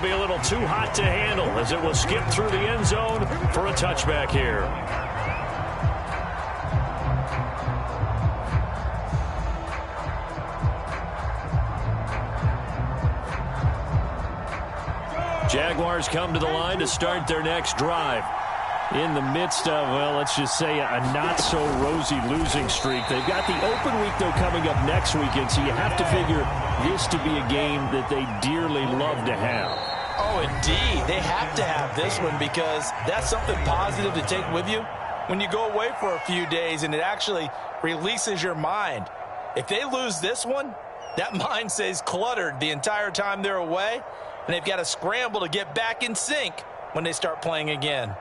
be a little too hot to handle as it will skip through the end zone for a touchback here. Jaguars come to the line to start their next drive. In the midst of, well, let's just say a not-so-rosy losing streak. They've got the open week, though, coming up next weekend, so you have to figure this to be a game that they dearly love to have. Oh, indeed. They have to have this one because that's something positive to take with you when you go away for a few days, and it actually releases your mind. If they lose this one, that mind stays cluttered the entire time they're away, and they've got to scramble to get back in sync when they start playing again.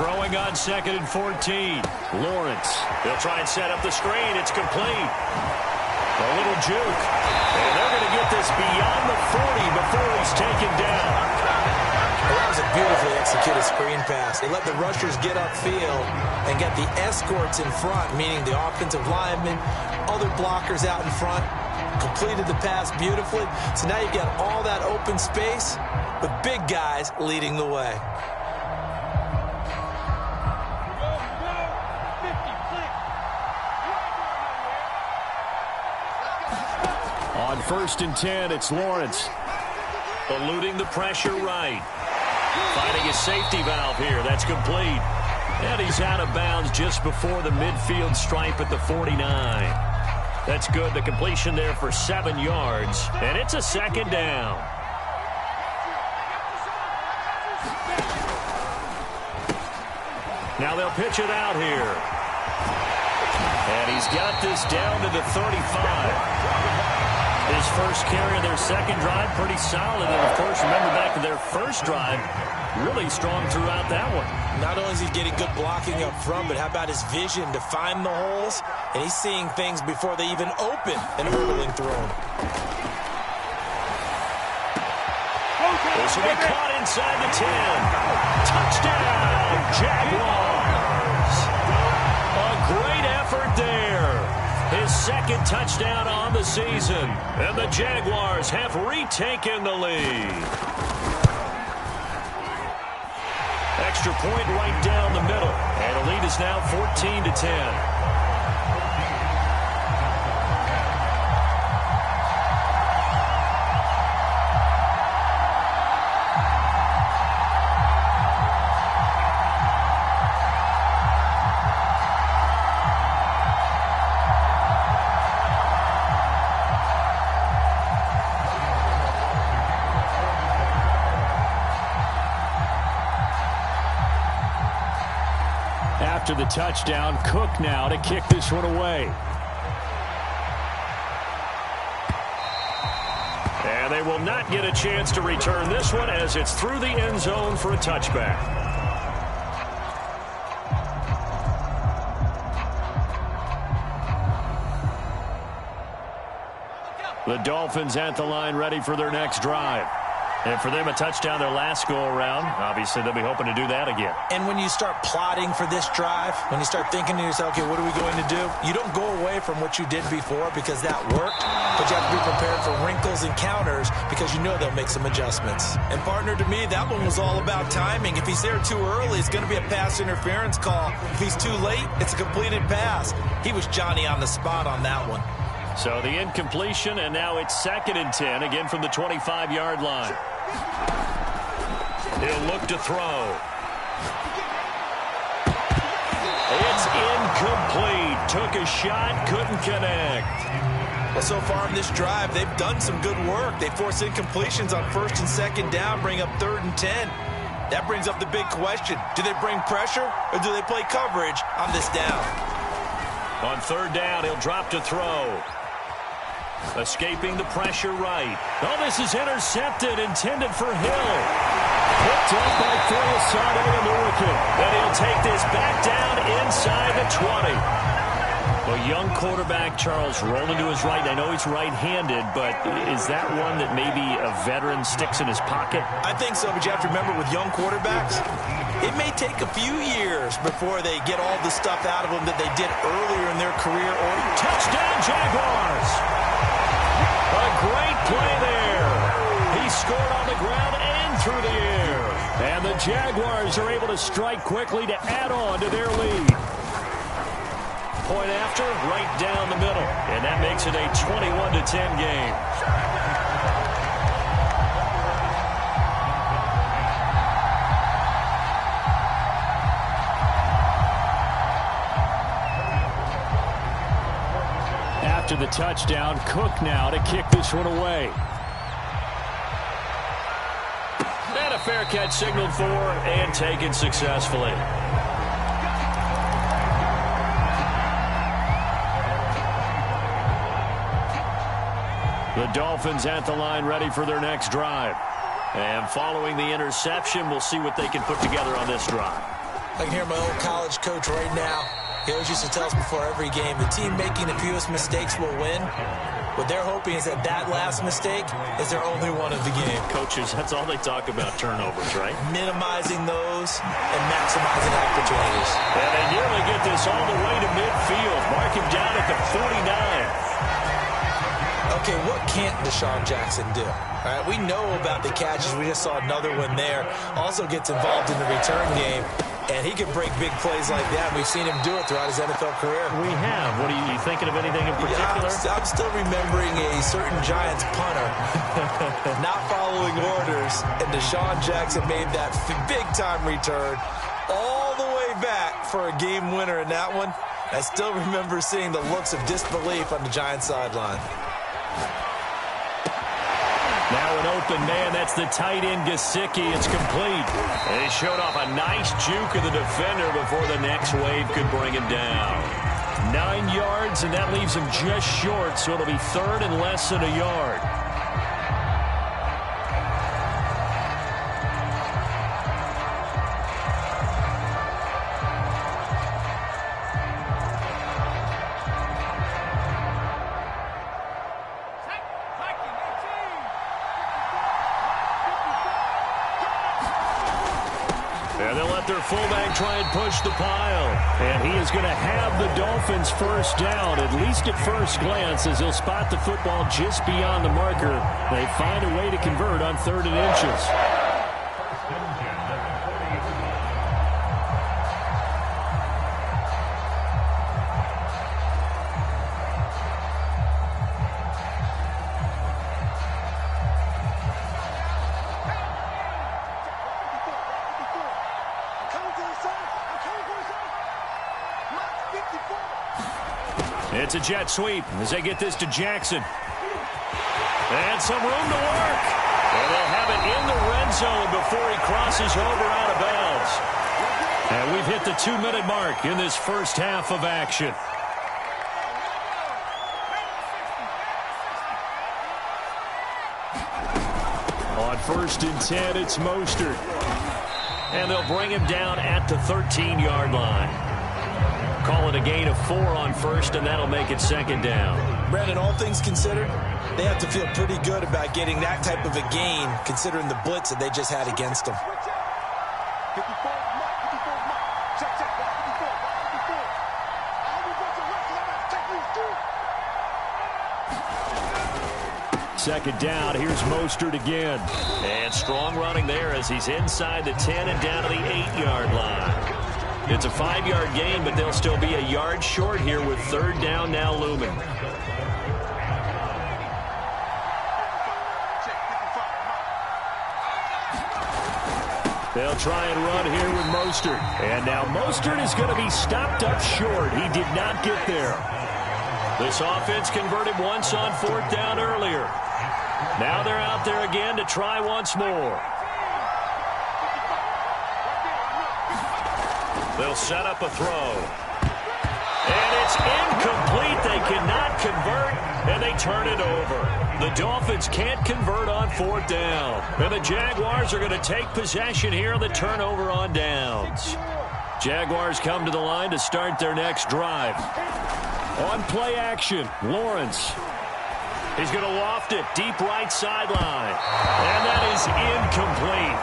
Throwing on 2nd and 14. Lawrence. They'll try and set up the screen. It's complete. A little juke. And they're going to get this beyond the 40 before he's taken down. Well, that was a beautifully executed screen pass. They let the rushers get upfield and get the escorts in front, meaning the offensive linemen, other blockers out in front. Completed the pass beautifully. So now you've got all that open space with big guys leading the way. On 1st and 10, it's Lawrence. Eluding the pressure right. Finding his safety valve here. That's complete. And he's out of bounds just before the midfield stripe at the 49. That's good. The completion there for 7 yards. And it's a 2nd down. Now they'll pitch it out here. And he's got this down to the 35. His first carry of their second drive, pretty solid. And, of course, remember back to their first drive, really strong throughout that one. Not only is he getting good blocking up front, but how about his vision to find the holes? And he's seeing things before they even open and hurdling through them. This will be caught inside the 10. Touchdown, Jaguars. A great effort there. His second touchdown on the season. And the Jaguars have retaken the lead. Extra point right down the middle. And the lead is now 14-10. After the touchdown, Cook now to kick this one away. And they will not get a chance to return this one as it's through the end zone for a touchback. The Dolphins at the line ready for their next drive. And for them, a touchdown their last go-around. Obviously, they'll be hoping to do that again. And when you start plotting for this drive, when you start thinking to yourself, okay, what are we going to do? You don't go away from what you did before because that worked, but you have to be prepared for wrinkles and counters because you know they'll make some adjustments. And, partner, to me, that one was all about timing. If he's there too early, it's going to be a pass interference call. If he's too late, it's a completed pass. He was Johnny on the spot on that one. So the incompletion, and now it's 2nd and 10, again from the 25-yard line. He'll look to throw. It's incomplete. Took a shot, couldn't connect. Well, so far in this drive, they've done some good work. They force incompletions on 1st and 2nd down, bring up 3rd and 10. That brings up the big question. Do they bring pressure or do they play coverage on this down? On 3rd down, he'll drop to throw. Escaping the pressure right. Oh, this is intercepted, intended for Hill. Picked up by Asante and Lurican. And he'll take this back down inside the 20. A young quarterback, Charles, rolling to his right. I know he's right-handed, but is that one that maybe a veteran sticks in his pocket? I think so, but you have to remember with young quarterbacks, it may take a few years before they get all the stuff out of them that they did earlier in their career. Or touchdown, Jaguars! A great play there. He scored on the ground and through the air. And the Jaguars are able to strike quickly to add on to their lead. Point after, right down the middle. And that makes it a 21-10 game. After the touchdown, Cook now to kick this one away. And a fair catch signaled for and taken successfully. The Dolphins at the line ready for their next drive. And following the interception, we'll see what they can put together on this drive. I can hear my old college coach right now. He always used to tell us before every game, the team making the fewest mistakes will win. What they're hoping is that that last mistake is their only one of the game. Coaches, that's all they talk about, turnovers, right? Minimizing those and maximizing opportunities. And they nearly get this all the way to midfield. Mark him down at the 49. Okay, what can't Deshaun Jackson do? All right, we know about the catches. We just saw another one there. Also gets involved in the return game, and he can break big plays like that. We've seen him do it throughout his NFL career. We have. What are you thinking of anything in particular? Yeah, I'm still remembering a certain Giants punter not following orders, and Deshaun Jackson made that big-time return all the way back for a game winner in that one. I still remember seeing the looks of disbelief on the Giants sideline. Now an open man. That's the tight end, Gesicki. It's complete. And he showed off a nice juke of the defender before the next wave could bring him down. 9 yards, and that leaves him just short, so it'll be third and less than a yard. And they'll let their fullback try and push the pile. And he is going to have the Dolphins first down, at least at first glance, as he'll spot the football just beyond the marker. They find a way to convert on 3rd and inches. It's a jet sweep as they get this to Jackson. And some room to work. And they'll have it in the red zone before he crosses over out of bounds. And we've hit the 2-minute mark in this first half of action. On 1st and 10, it's Mostert. And they'll bring him down at the 13-yard line. Call it a gain of 4 on 1st, and that'll make it 2nd down. Brandon, all things considered, they have to feel pretty good about getting that type of a gain, considering the blitz that they just had against them. Second down, here's Mostert again. And strong running there as he's inside the 10 and down to the 8-yard line. It's a 5-yard gain, but they'll still be a yard short here with 3rd down now looming. They'll try and run here with Mostert. And now Mostert is going to be stopped up short. He did not get there. This offense converted once on 4th down earlier. Now they're out there again to try once more. They'll set up a throw. And it's incomplete. They cannot convert, and they turn it over. The Dolphins can't convert on 4th down. And the Jaguars are going to take possession here on the turnover on downs. Jaguars come to the line to start their next drive. On play action, Lawrence. He's going to loft it deep right sideline. And that is incomplete.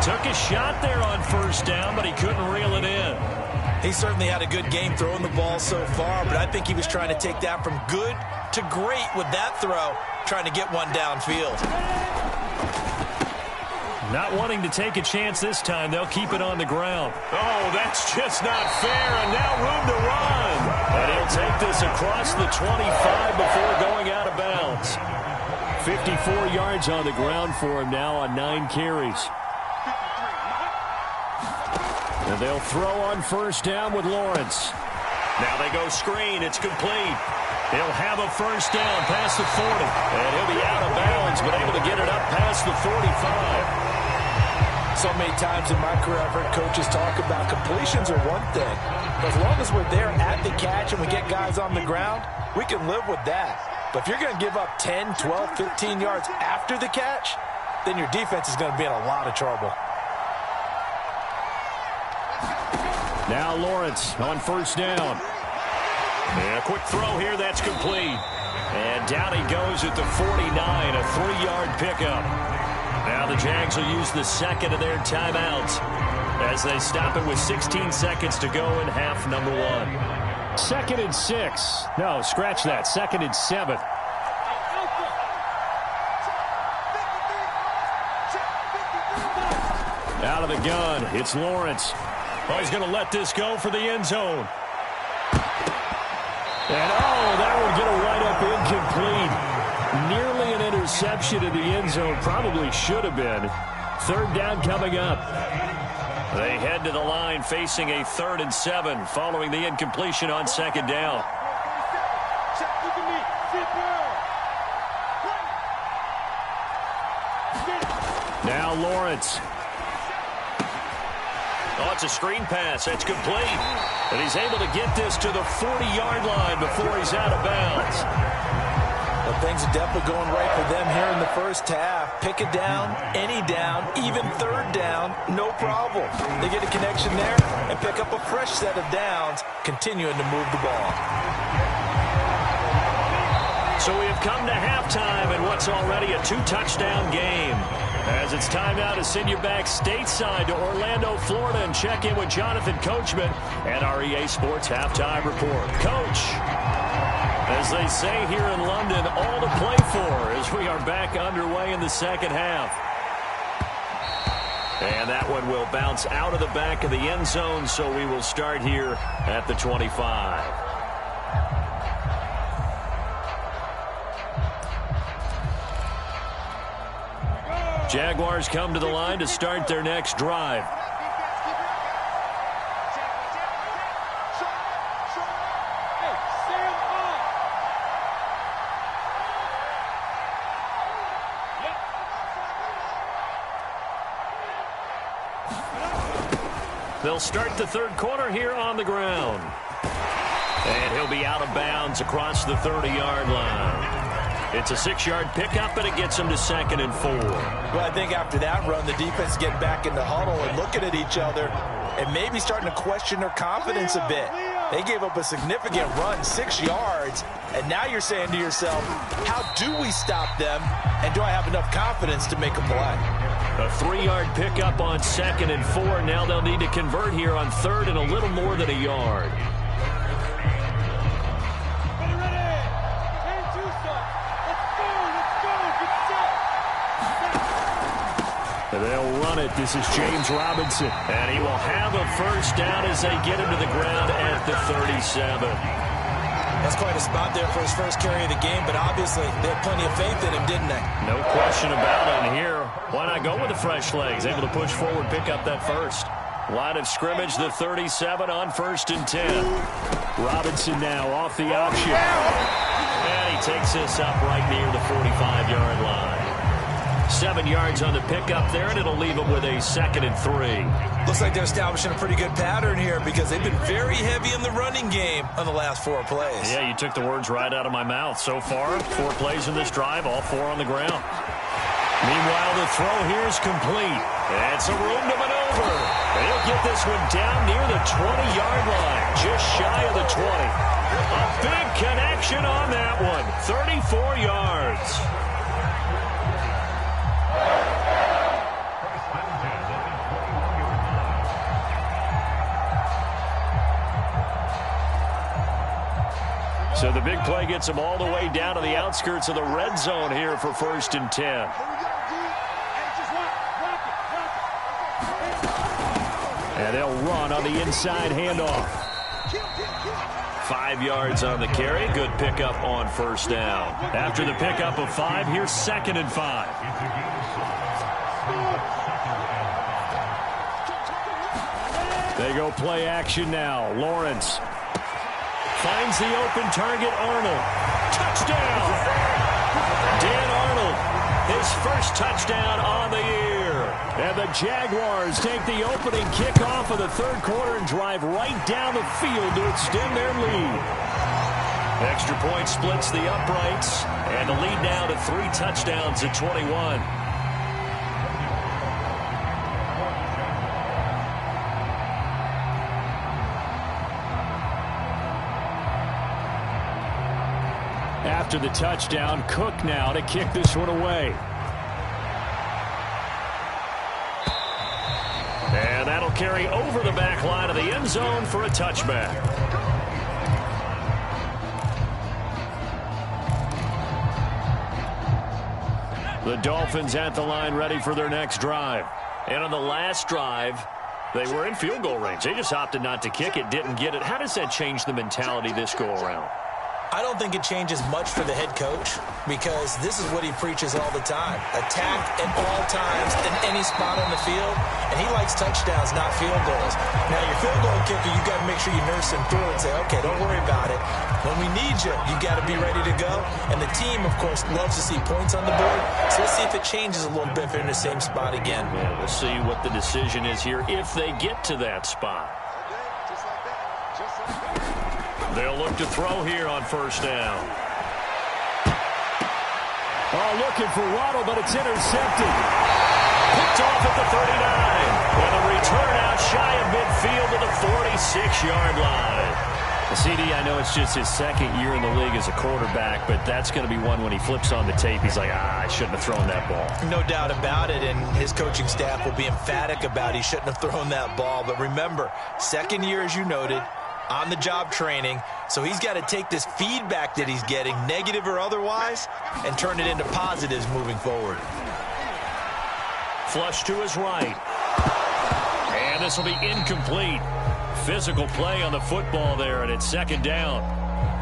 Took a shot there on 1st down, but he couldn't reel it in. He certainly had a good game throwing the ball so far, but I think he was trying to take that from good to great with that throw, trying to get one downfield. Not wanting to take a chance this time, they'll keep it on the ground. Oh, that's just not fair, and now room to run. And he'll take this across the 25 before going out of bounds. 54 yards on the ground for him now on 9 carries. And they'll throw on 1st down with Lawrence. Now they go screen. It's complete. He'll have a 1st down past the 40. And he'll be out of bounds, but able to get it up past the 45. So many times in my career, I've heard coaches talk about completions are one thing. But as long as we're there at the catch and we get guys on the ground, we can live with that. But if you're going to give up 10, 12, 15 yards after the catch, then your defense is going to be in a lot of trouble. Now Lawrence on 1st down. And a quick throw here, that's complete. And down he goes at the 49, a 3-yard pickup. Now the Jags will use the second of their timeouts as they stop it with 16 seconds to go in half number 1. 2nd and 6. No, scratch that. 2nd and 7. Out of the gun, it's Lawrence. Oh, he's going to let this go for the end zone. And, oh, that would get a right-up incomplete. Nearly an interception in the end zone. Probably should have been. 3rd down coming up. They head to the line facing a 3rd and 7 following the incompletion on 2nd down. Now Lawrence. Oh, it's a screen pass. That's complete. And he's able to get this to the 40-yard line before he's out of bounds. Well, things are definitely going right for them here in the first half. Pick it down, any down, even 3rd down, no problem. They get a connection there and pick up a fresh set of downs, continuing to move the ball. So we have come to halftime in what's already a 2-touchdown game. As it's time now to send you back stateside to Orlando, Florida, and check in with Jonathan Coachman and our EA Sports Halftime Report. Coach, as they say here in London, all to play for as we are back underway in the 2nd half. And that one will bounce out of the back of the end zone, so we will start here at the 25. Jaguars come to the line to start their next drive. They'll start the 3rd quarter here on the ground. And he'll be out of bounds across the 30-yard line. It's a 6-yard pickup, and it gets him to 2nd and 4. Well, I think after that run, the defense get back in the huddle and looking at each other and maybe starting to question their confidence a bit. They gave up a significant run, 6 yards, and now you're saying to yourself, how do we stop them, and do I have enough confidence to make a play? A 3-yard pickup on 2nd and 4. Now they'll need to convert here on 3rd and a little more than a yard. They'll run it. This is James Robinson. And he will have a 1st down as they get him to the ground at the 37. That's quite a spot there for his first carry of the game, but obviously they had plenty of faith in him, didn't they? No question about it. And here, why not go with the fresh legs? Able to push forward, pick up that 1st. Line of scrimmage, the 37 on 1st and 10. Robinson now off the option. And he takes this up right near the 45-yard line. 7 yards on the pickup there, and it'll leave them with a 2nd and 3. Looks like they're establishing a pretty good pattern here because they've been very heavy in the running game on the last 4 plays. Yeah, you took the words right out of my mouth. So far, 4 plays in this drive, all 4 on the ground. Meanwhile, the throw here is complete. It's a room to maneuver. They'll get this one down near the 20-yard line, just shy of the 20. A big connection on that one, 34 yards. So the big play gets them all the way down to the outskirts of the red zone here for 1st and 10. And they'll run on the inside handoff. 5 yards on the carry. Good pickup on 1st down. After the pickup of 5, here's 2nd and 5. They go play action now. Lawrence finds the open target, Arnold. Touchdown! Dan Arnold, his first touchdown on the year. And the Jaguars take the opening kickoff of the 3rd quarter and drive right down the field to extend their lead. Extra point splits the uprights, and the lead now to 3 touchdowns at 21. After the touchdown, Cook now to kick this one away. And that'll carry over the back line of the end zone for a touchback. The Dolphins at the line ready for their next drive. And on the last drive, they were in field goal range. They just opted not to kick it, didn't get it. How does that change the mentality this go around? I don't think it changes much for the head coach because this is what he preaches all the time. Attack at all times in any spot on the field, and he likes touchdowns, not field goals. Now, your field goal kicker, you got to make sure you nurse him through and say, okay, don't worry about it. When we need you, you got to be ready to go. And the team, of course, loves to see points on the board, so let's see if it changes a little bit if they're in the same spot again. Yeah, we'll see what the decision is here if they get to that spot. They'll look to throw here on 1st down. Oh, looking for Waddle, but it's intercepted. Picked off at the 39. And a return out shy of midfield to the 46-yard line. CD, I know it's just his 2nd year in the league as a quarterback, but that's going to be one when he flips on the tape. He's like, I shouldn't have thrown that ball. No doubt about it, and his coaching staff will be emphatic about he shouldn't have thrown that ball. But remember, 2nd year, as you noted, on-the-job training, so he's got to take this feedback that he's getting, negative or otherwise, and turn it into positives moving forward. Flush to his right. And this will be incomplete. Physical play on the football there, and it's 2nd down.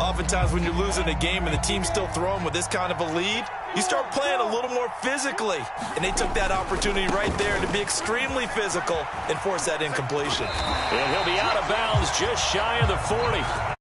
Oftentimes when you're losing a game and the team's still throwing with this kind of a lead, you start playing a little more physically. And they took that opportunity right there to be extremely physical and force that incompletion. And he'll be out of bounds just shy of the 40.